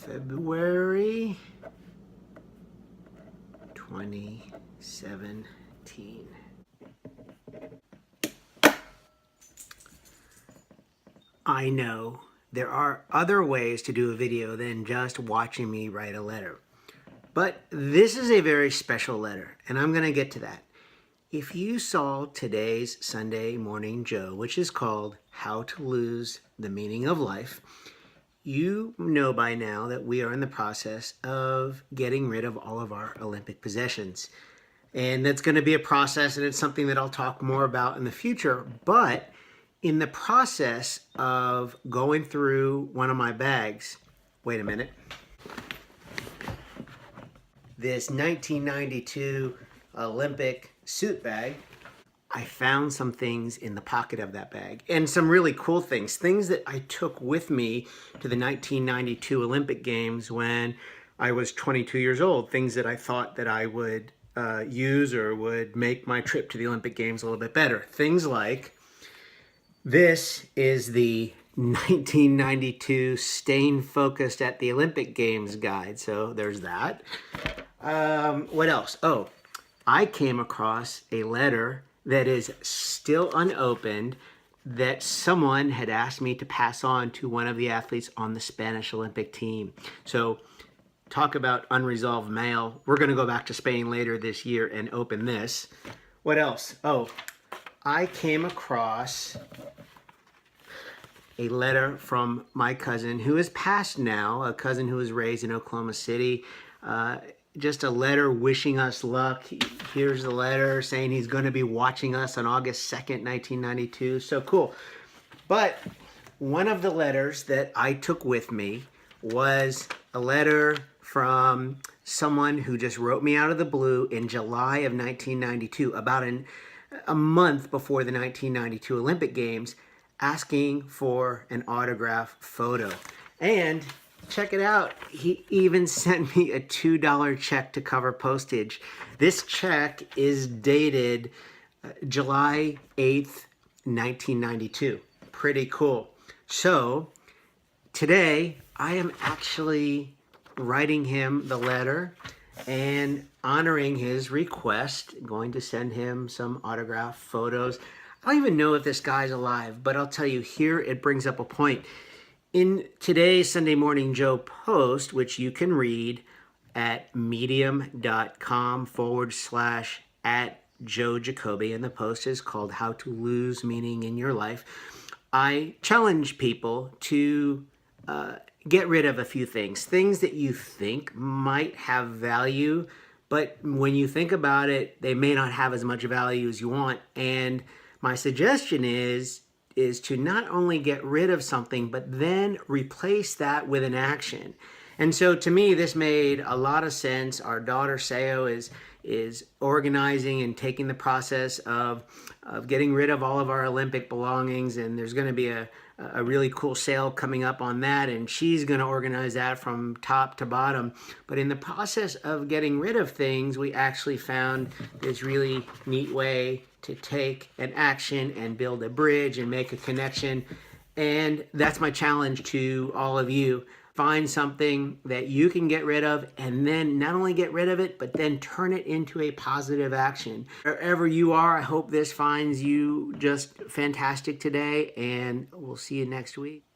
February 2017. I know there are other ways to do a video than just watching me write a letter. But this is a very special letter, and I'm going to get to that. If you saw today's Sunday Morning Joe, which is called How to Lose the Meaning of Life, you know by now that we are in the process of getting rid of all of our Olympic possessions. And that's going to be a process, and it's something that I'll talk more about in the future. But in the process of going through one of my bags, wait a minute, this 1992 Olympic suit bag, I found some things in the pocket of that bag, and some really cool things that I took with me to the 1992 Olympic Games when I was 22 years old, things that I thought that I would use or would make my trip to the Olympic Games a little bit better. Things like, this is the 1992 Staying Focused at the Olympic Games guide, so there's that. What else? Oh, I came across a letter that is still unopened that someone had asked me to pass on to one of the athletes on the Spanish Olympic team. So talk about unresolved mail. We're going to go back to Spain later this year and open this. What else? Oh, I came across a letter from my cousin who is passed now, a cousin who was raised in Oklahoma City. Just a letter wishing us luck. Here's the letter saying he's going to be watching us on August 2nd, 1992. So cool. But one of the letters that I took with me was a letter from someone who just wrote me out of the blue in July of 1992, about a month before the 1992 Olympic Games, asking for an autograph photo. And check it out, he even sent me a $2 check to cover postage. This check is dated July 8th, 1992. Pretty cool. So today I am actually writing him the letter and honoring his request, going to send him some autograph photos. I don't even know if this guy's alive, but I'll tell you, here it brings up a point. In today's Sunday Morning Joe post, which you can read at medium.com/@JoeJacoby, and the post is called How to Lose Meaning in Your Life, I challenge people to get rid of a few things that you think might have value, but when you think about it, they may not have as much value as you want. And my suggestion is to not only get rid of something, but then replace that with an action. And so to me, this made a lot of sense. Our daughter, Sayo, is organizing and taking the process of getting rid of all of our Olympic belongings, and there's going to be a really cool sale coming up on that, and she's going to organize that from top to bottom. But in the process of getting rid of things, we actually found this really neat way to take an action and build a bridge and make a connection. And that's my challenge to all of you. Find something that you can get rid of, and then not only get rid of it, but then turn it into a positive action. Wherever you are, I hope this finds you just fantastic today, and we'll see you next week.